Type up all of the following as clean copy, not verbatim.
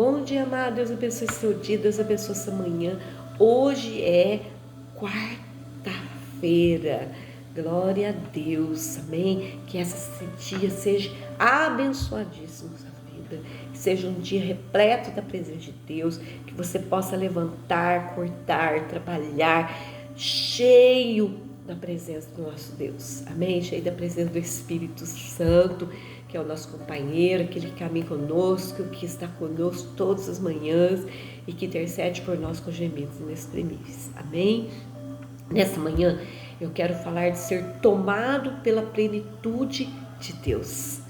Bom dia, amado. Deus abençoe seu dia, Deus abençoe essa manhã. Hoje é quarta-feira. Glória a Deus, amém? Que esse dia seja abençoadíssimo na sua vida. Que seja um dia repleto da presença de Deus. Que você possa levantar, cortar, trabalhar, cheio da presença do nosso Deus, amém? Cheio da presença do Espírito Santo, que é o nosso companheiro, aquele que caminha conosco, que está conosco todas as manhãs e que intercede por nós com gemidos inexprimíveis, amém? Nessa manhã eu quero falar de ser tomado pela plenitude de Deus,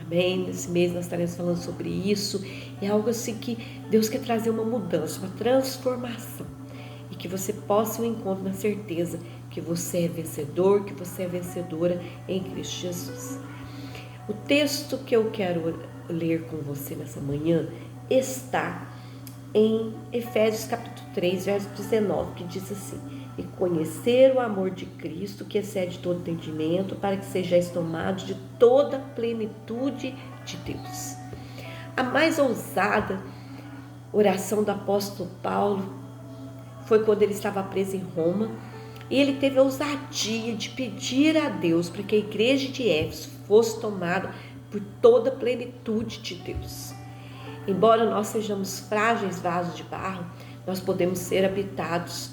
amém? Nesse mês nós estaremos falando sobre isso. É algo assim que Deus quer trazer uma mudança, uma transformação, e que você possa encontrar na certeza que você é vencedor, que você é vencedora em Cristo Jesus. O texto que eu quero ler com você nessa manhã está em Efésios capítulo 3, verso 19, que diz assim: e conhecer o amor de Cristo, que excede todo entendimento, para que sejais tomados de toda a plenitude de Deus. A mais ousada oração do apóstolo Paulo foi quando ele estava preso em Roma, e ele teve a ousadia de pedir a Deus para que a igreja de Éfeso fosse tomada por toda a plenitude de Deus. Embora nós sejamos frágeis vasos de barro, nós podemos ser habitados,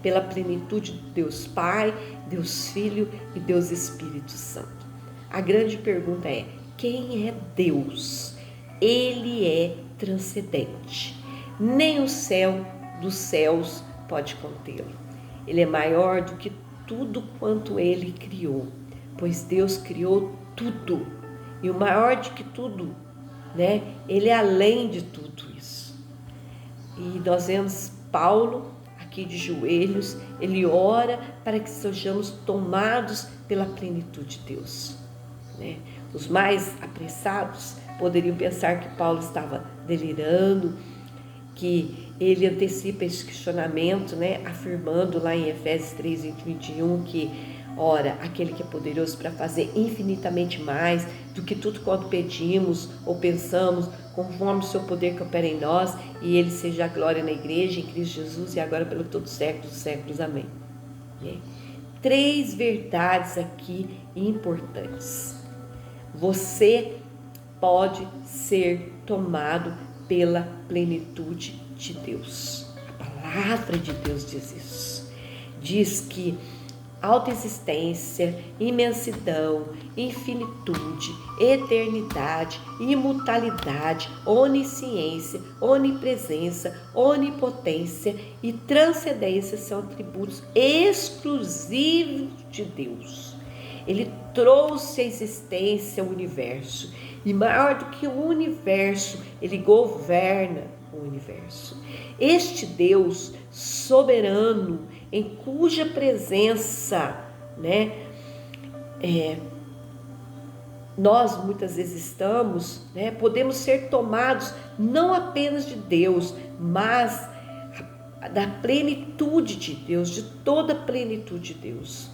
pela plenitude de Deus Pai, Deus Filho e Deus Espírito Santo. A grande pergunta é: quem é Deus? Ele é transcendente. Nem o céu dos céus pode contê-lo. Ele é maior do que tudo quanto ele criou, pois Deus criou tudo. E o maior de que tudo, ele é além de tudo isso. E nós vemos Paulo aqui de joelhos, ele ora para que sejamos tomados pela plenitude de Deus. Os mais apressados poderiam pensar que Paulo estava delirando, que ele antecipa esse questionamento, afirmando lá em Efésios 3, 20, 21, que, ora, aquele que é poderoso para fazer infinitamente mais do que tudo quanto pedimos ou pensamos, conforme o seu poder que opera em nós, e ele seja a glória na igreja, em Cristo Jesus, e agora pelo todos os séculos dos séculos. Amém. 3 verdades aqui importantes. Você pode ser tomado pela plenitude de Deus. A palavra de Deus diz isso. Diz que autoexistência, imensidão, infinitude, eternidade, imutabilidade, onisciência, onipresença, onipotência e transcendência são atributos exclusivos de Deus. Ele trouxe a existência ao universo, e maior do que o universo, ele governa o universo. Este Deus soberano, em cuja presença, nós muitas vezes estamos, podemos ser tomados não apenas de Deus, mas da plenitude de Deus, de toda a plenitude de Deus.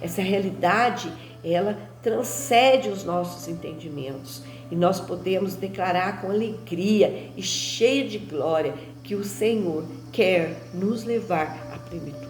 Essa realidade, ela transcende os nossos entendimentos, e nós podemos declarar com alegria e cheio de glória que o Senhor quer nos levar à plenitude.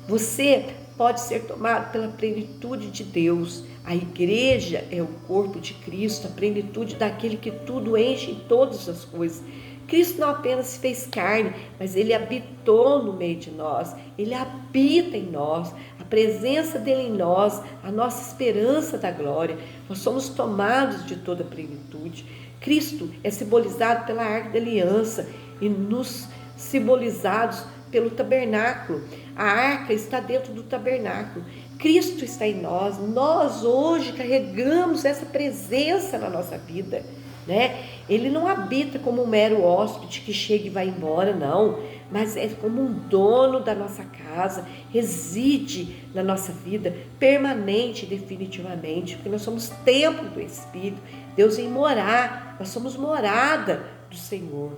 Você pode ser tomado pela plenitude de Deus. A igreja é o corpo de Cristo, a plenitude daquele que tudo enche em todas as coisas. Cristo não apenas se fez carne, mas ele habitou no meio de nós, ele habita em nós, a presença dele em nós, a nossa esperança da glória. Nós somos tomados de toda a plenitude. Cristo é simbolizado pela arca da aliança e nos simbolizados pelo tabernáculo. A arca está dentro do tabernáculo. Cristo está em nós. Nós hoje carregamos essa presença na nossa vida. Ele não habita como um mero hóspede que chega e vai embora, não, mas é como um dono da nossa casa, reside na nossa vida permanente e definitivamente, porque nós somos templo do Espírito. Deus vem morar, nós somos morada do Senhor,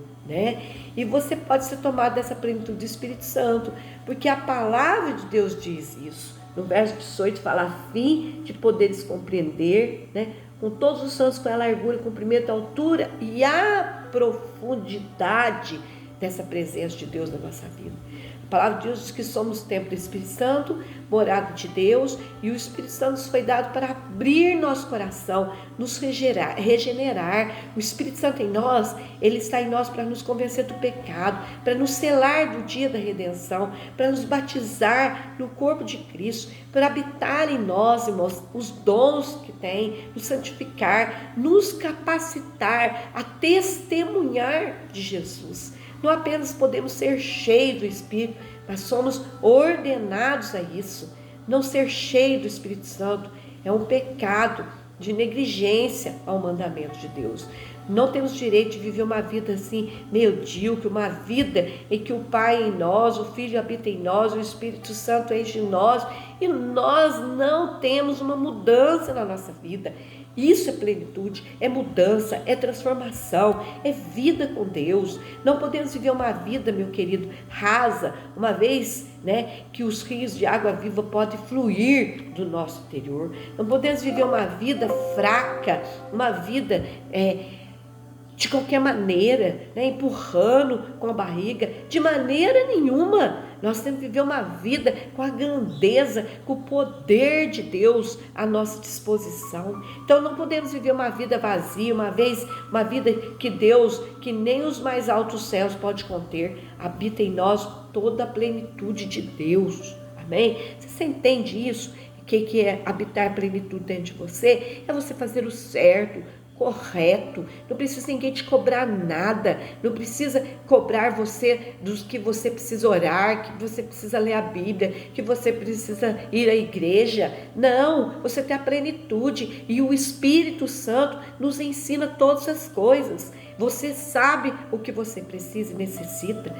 E você pode ser tomado dessa plenitude do Espírito Santo, porque a palavra de Deus diz isso. No verso 18 fala: a fim de poderes compreender, com todos os santos, com a largura, comprimento, a altura e a profundidade dessa presença de Deus na nossa vida. A palavra de Deus diz que somos templo do Espírito Santo, morada de Deus, e o Espírito Santo nos foi dado para abrir nosso coração, nos regenerar. O Espírito Santo em nós, ele está em nós para nos convencer do pecado, para nos selar do dia da redenção, para nos batizar no corpo de Cristo, para habitar em nós, irmãos, os dons que tem, nos santificar, nos capacitar a testemunhar de Jesus. Não apenas podemos ser cheios do Espírito, mas somos ordenados a isso. Não ser cheio do Espírito Santo é um pecado de negligência ao mandamento de Deus. Não temos direito de viver uma vida assim, medíocre, uma vida em que o Pai é em nós, o Filho habita em nós, o Espírito Santo enche em nós, e nós não temos uma mudança na nossa vida. Isso é plenitude, é mudança, é transformação, é vida com Deus. Não podemos viver uma vida, meu querido, rasa, uma vez, que os rios de água viva podem fluir do nosso interior. Não podemos viver uma vida fraca, uma vida de qualquer maneira, empurrando com a barriga, de maneira nenhuma. Nós temos que viver uma vida com a grandeza, com o poder de Deus à nossa disposição. Então não podemos viver uma vida vazia, uma vida que Deus, que nem os mais altos céus pode conter. Habita em nós toda a plenitude de Deus. Amém? Você entende isso? O que é habitar plenitude dentro de você? É você fazer o certo, correto. Não precisa ninguém te cobrar nada. Não precisa cobrar você dos que você precisa orar, que você precisa ler a Bíblia, que você precisa ir à igreja. Não, você tem a plenitude e o Espírito Santo nos ensina todas as coisas. Você sabe o que você precisa e necessita,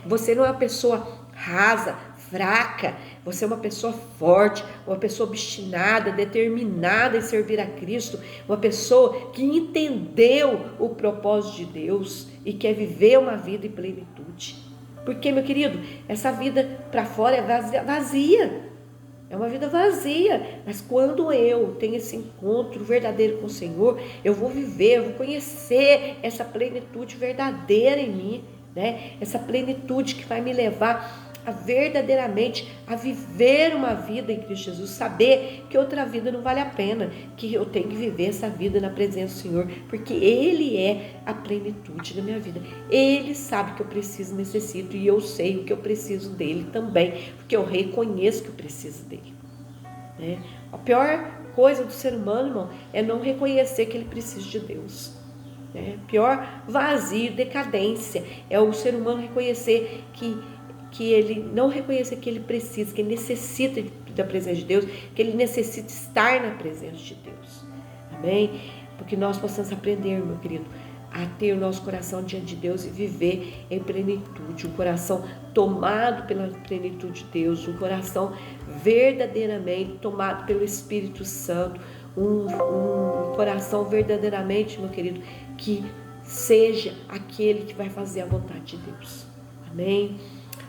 Você não é uma pessoa rasa, fraca, você é uma pessoa forte, uma pessoa obstinada, determinada em servir a Cristo, uma pessoa que entendeu o propósito de Deus e quer viver uma vida em plenitude. Porque, meu querido, essa vida para fora é vazia, é uma vida vazia, mas quando eu tenho esse encontro verdadeiro com o Senhor, eu vou viver, eu vou conhecer essa plenitude verdadeira em mim, Essa plenitude que vai me levar a verdadeiramente a viver uma vida em Cristo Jesus, saber que outra vida não vale a pena, que eu tenho que viver essa vida na presença do Senhor, porque Ele é a plenitude da minha vida. Ele sabe que eu preciso, necessito, e eu sei o que eu preciso dele também, porque eu reconheço que eu preciso dele. A pior coisa do ser humano, irmão, é não reconhecer que ele precisa de Deus. Pior vazio, decadência, é o ser humano reconhecer que ele não reconhecer que ele precisa, que ele necessita da presença de Deus, que ele necessita estar na presença de Deus. Amém? Porque nós possamos aprender, meu querido, a ter o nosso coração diante de Deus e viver em plenitude, um coração tomado pela plenitude de Deus, um coração verdadeiramente tomado pelo Espírito Santo, um coração verdadeiramente, meu querido, que seja aquele que vai fazer a vontade de Deus. Amém?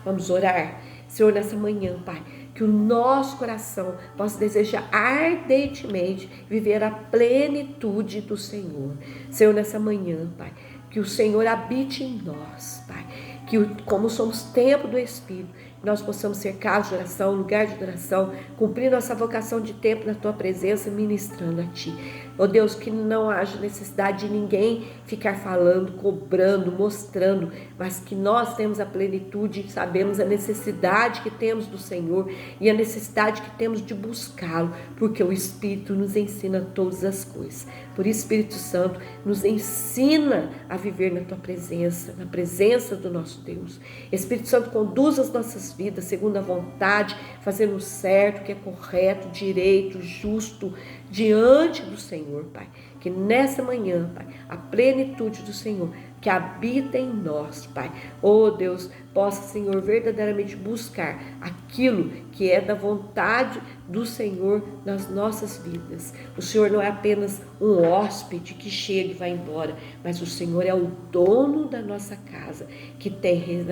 Vamos orar. Senhor, nessa manhã, Pai, que o nosso coração possa desejar ardentemente viver a plenitude do Senhor. Senhor, nessa manhã, Pai, que o Senhor habite em nós, Pai, que como somos templo do Espírito, nós possamos ser casa de oração, lugar de oração, cumprir nossa vocação de tempo na Tua presença, ministrando a Ti. Ó Deus, que não haja necessidade de ninguém ficar falando, cobrando, mostrando, mas que nós temos a plenitude, sabemos a necessidade que temos do Senhor e a necessidade que temos de buscá-lo, porque o Espírito nos ensina todas as coisas. Por isso, Espírito Santo, nos ensina a viver na Tua presença, na presença do nosso Deus. Espírito Santo, conduz as nossas vidas segundo a vontade, fazendo o certo, que é correto, direito, justo, diante do Senhor, Pai. Que nessa manhã, Pai, a plenitude do Senhor que habita em nós, Pai, oh Deus, possa, Senhor, verdadeiramente buscar aquilo que é da vontade do Senhor nas nossas vidas. O Senhor não é apenas um hóspede que chega e vai embora, mas o Senhor é o dono da nossa casa, que tem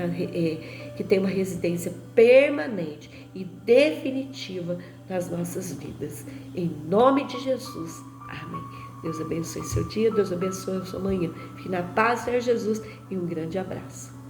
uma residência permanente e definitiva nas nossas vidas. Em nome de Jesus, amém. Deus abençoe seu dia, Deus abençoe a sua manhã. Fique na paz, Senhor Jesus, e um grande abraço.